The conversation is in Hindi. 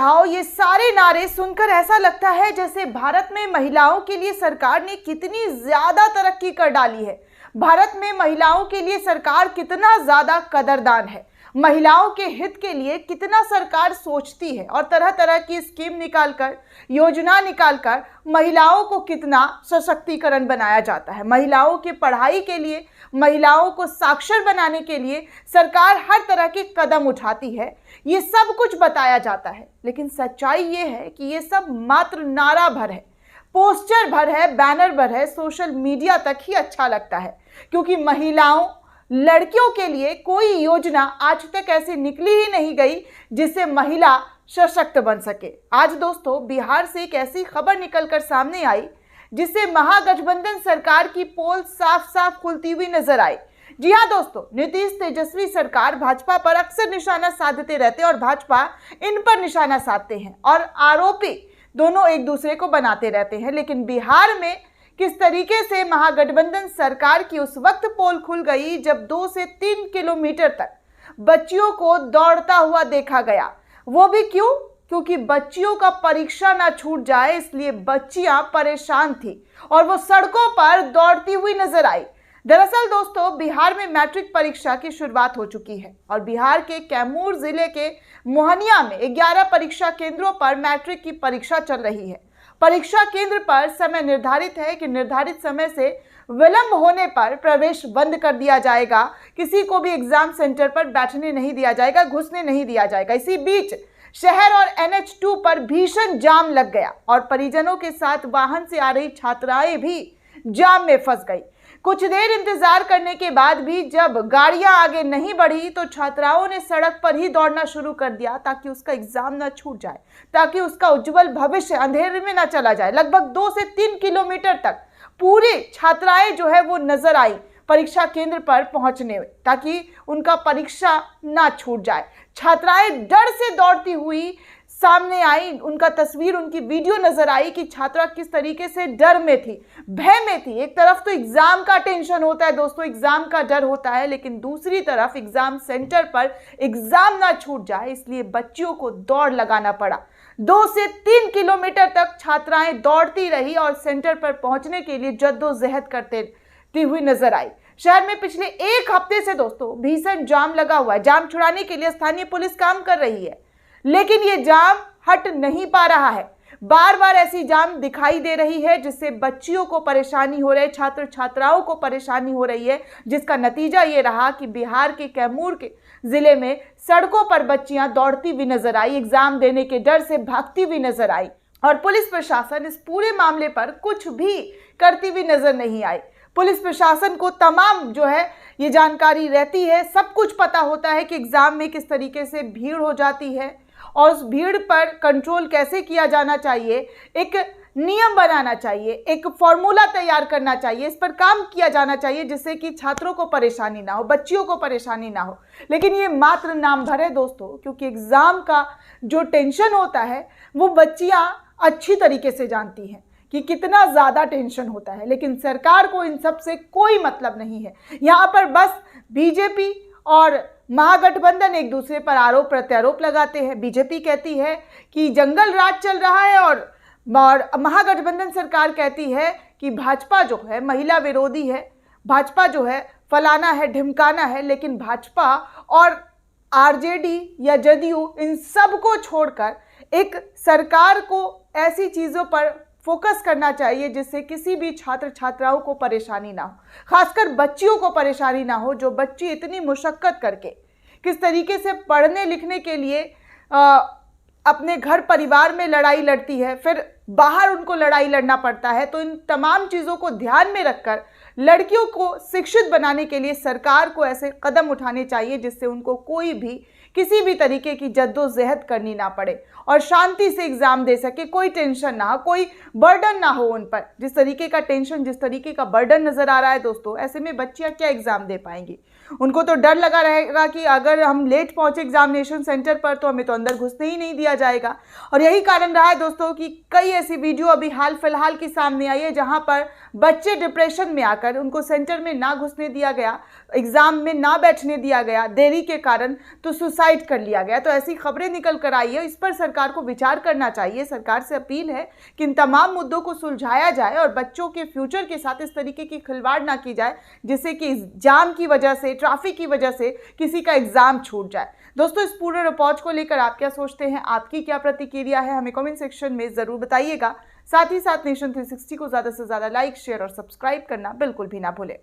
पढ़ाओ, ये सारे नारे सुनकर ऐसा लगता है जैसे भारत में महिलाओं के लिए सरकार ने कितनी ज्यादा तरक्की कर डाली है। भारत में महिलाओं के लिए सरकार कितना ज्यादा कदरदान है, महिलाओं के हित के लिए कितना सरकार सोचती है और तरह तरह की स्कीम निकालकर, योजना निकालकर महिलाओं को कितना सशक्तिकरण बनाया जाता है। महिलाओं की पढ़ाई के लिए, महिलाओं को साक्षर बनाने के लिए सरकार हर तरह के कदम उठाती है। ये सब कुछ बताया जाता है, लेकिन सच्चाई ये है कि ये सब मात्र नारा भर है, पोस्टर भर है, बैनर भर है, सोशल मीडिया तक ही अच्छा लगता है, क्योंकि महिलाओं, लड़कियों के लिए कोई योजना आज तक ऐसी निकली ही नहीं गई जिससे महिला सशक्त बन सके। आज दोस्तों बिहार से एक ऐसी खबर निकलकर सामने आई जिससे महागठबंधन सरकार की पोल साफ साफ खुलती हुई नजर आई। जी हाँ दोस्तों, नीतीश तेजस्वी सरकार भाजपा पर अक्सर निशाना साधते रहते हैं और भाजपा इन पर निशाना साधते हैं और आरोपी दोनों एक दूसरे को बनाते रहते हैं। लेकिन बिहार में किस तरीके से महागठबंधन सरकार की उस वक्त पोल खुल गई जब 2 से 3 किलोमीटर तक बच्चियों को दौड़ता हुआ देखा गया। वो भी क्यों? क्योंकि बच्चियों का परीक्षा ना छूट जाए, इसलिए बच्चियां परेशान थी और वो सड़कों पर दौड़ती हुई नजर आई। दरअसल दोस्तों बिहार में मैट्रिक परीक्षा की शुरुआत हो चुकी है और बिहार के कैमूर जिले के मोहनिया में 11 परीक्षा केंद्रों पर मैट्रिक की परीक्षा चल रही है। परीक्षा केंद्र पर समय निर्धारित है कि निर्धारित समय से विलंब होने पर प्रवेश बंद कर दिया जाएगा। किसी को भी एग्जाम सेंटर पर बैठने नहीं दिया जाएगा, घुसने नहीं दिया जाएगा। इसी बीच शहर और NH2 पर भीषण जाम लग गया और परिजनों के साथ वाहन से आ रही छात्राएं भी जाम में फंस गई। कुछ देर इंतजार करने के बाद भी जब गाड़ियां आगे नहीं बढ़ी तो छात्राओं ने सड़क पर ही दौड़ना शुरू कर दिया ताकि उसका एग्जाम ना छूट जाए, ताकि उसका उज्जवल भविष्य अंधेरे में ना चला जाए। लगभग 2 से 3 किलोमीटर तक पूरी छात्राएं जो है वो नजर आई परीक्षा केंद्र पर पहुंचने में, ताकि उनका परीक्षा ना छूट जाए। छात्राएं डर से दौड़ती हुई सामने आई, उनका तस्वीर, उनकी वीडियो नजर आई कि छात्रा किस तरीके से डर में थी, भय में थी। एक तरफ तो एग्जाम का टेंशन होता है दोस्तों, एग्जाम का डर होता है, लेकिन दूसरी तरफ एग्जाम सेंटर पर एग्जाम ना छूट जाए इसलिए बच्चियों को दौड़ लगाना पड़ा। 2 से 3 किलोमीटर तक छात्राएं दौड़ती रही और सेंटर पर पहुंचने के लिए जद्दोजहद करती हुई नजर आई। शहर में पिछले 1 हफ्ते से दोस्तों भीषण जाम लगा हुआ है। जाम छुड़ाने के लिए स्थानीय पुलिस काम कर रही है, लेकिन ये जाम हट नहीं पा रहा है। बार बार ऐसी जाम दिखाई दे रही है जिससे बच्चियों को परेशानी हो रही है, छात्र छात्राओं को परेशानी हो रही है, जिसका नतीजा ये रहा कि बिहार के कैमूर के जिले में सड़कों पर बच्चियां दौड़ती हुई नजर आई, एग्जाम देने के डर से भागती हुई नजर आई और पुलिस प्रशासन इस पूरे मामले पर कुछ भी करती हुई नजर नहीं आई। पुलिस प्रशासन को तमाम जो है ये जानकारी रहती है, सब कुछ पता होता है कि एग्जाम में किस तरीके से भीड़ हो जाती है और उस भीड़ पर कंट्रोल कैसे किया जाना चाहिए, एक नियम बनाना चाहिए, एक फॉर्मूला तैयार करना चाहिए, इस पर काम किया जाना चाहिए जिससे कि छात्रों को परेशानी ना हो, बच्चियों को परेशानी ना हो। लेकिन ये मात्र नाम भर है दोस्तों, क्योंकि एग्जाम का जो टेंशन होता है वो बच्चियां अच्छी तरीके से जानती हैं कि कितना ज़्यादा टेंशन होता है, लेकिन सरकार को इन सब से कोई मतलब नहीं है। यहाँ पर बस बीजेपी और महागठबंधन एक दूसरे पर आरोप प्रत्यारोप लगाते हैं। बीजेपी कहती है कि जंगल राज चल रहा है और महागठबंधन सरकार कहती है कि भाजपा जो है महिला विरोधी है, भाजपा जो है फलाना है, ढिमकाना है। लेकिन भाजपा और आरजेडी या जदयू इन सब को छोड़कर एक सरकार को ऐसी चीज़ों पर फोकस करना चाहिए जिससे किसी भी छात्र छात्राओं को परेशानी ना हो, खासकर बच्चियों को परेशानी ना हो, जो बच्ची इतनी मुशक्कत करके किस तरीके से पढ़ने लिखने के लिए अपने घर परिवार में लड़ाई लड़ती है, फिर बाहर उनको लड़ाई लड़ना पड़ता है। तो इन तमाम चीज़ों को ध्यान में रखकर लड़कियों को शिक्षित बनाने के लिए सरकार को ऐसे कदम उठाने चाहिए जिससे उनको कोई भी किसी भी तरीके की जद्दोजहद करनी ना पड़े और शांति से एग्जाम दे सके, कोई टेंशन ना हो, कोई बर्डन ना हो उन पर। जिस तरीके का टेंशन, जिस तरीके का बर्डन नजर आ रहा है दोस्तों, ऐसे में बच्चियां क्या एग्जाम दे पाएंगी। उनको तो डर लगा रहेगा कि अगर हम लेट पहुंचे एग्जामिनेशन सेंटर पर तो हमें तो अंदर घुसने ही नहीं दिया जाएगा। और यही कारण रहा है दोस्तों कि कई ऐसी वीडियो अभी हाल फिलहाल की सामने आई है जहां पर बच्चे डिप्रेशन में आकर उनको सेंटर में ना घुसने दिया गया, एग्जाम में ना बैठने दिया गया देरी के कारण, तो सुसाइड कर लिया गया। तो ऐसी खबरें निकल कर आई है, इस पर सरकार को विचार करना चाहिए। सरकार से अपील है कि इन तमाम मुद्दों को सुलझाया जाए और बच्चों के फ्यूचर के साथ इस तरीके की खिलवाड़ ना की जाए जिससे कि जाम की वजह से, ट्रैफिक की वजह से किसी का एग्जाम छूट जाए। दोस्तों, इस पूरे रिपोर्ट को लेकर आप क्या सोचते हैं, आपकी क्या प्रतिक्रिया है, हमें कमेंट सेक्शन में जरूर बताइएगा। साथ ही साथ नेशन 360 को ज्यादा से ज्यादा लाइक, शेयर और सब्सक्राइब करना बिल्कुल भी ना भूलें।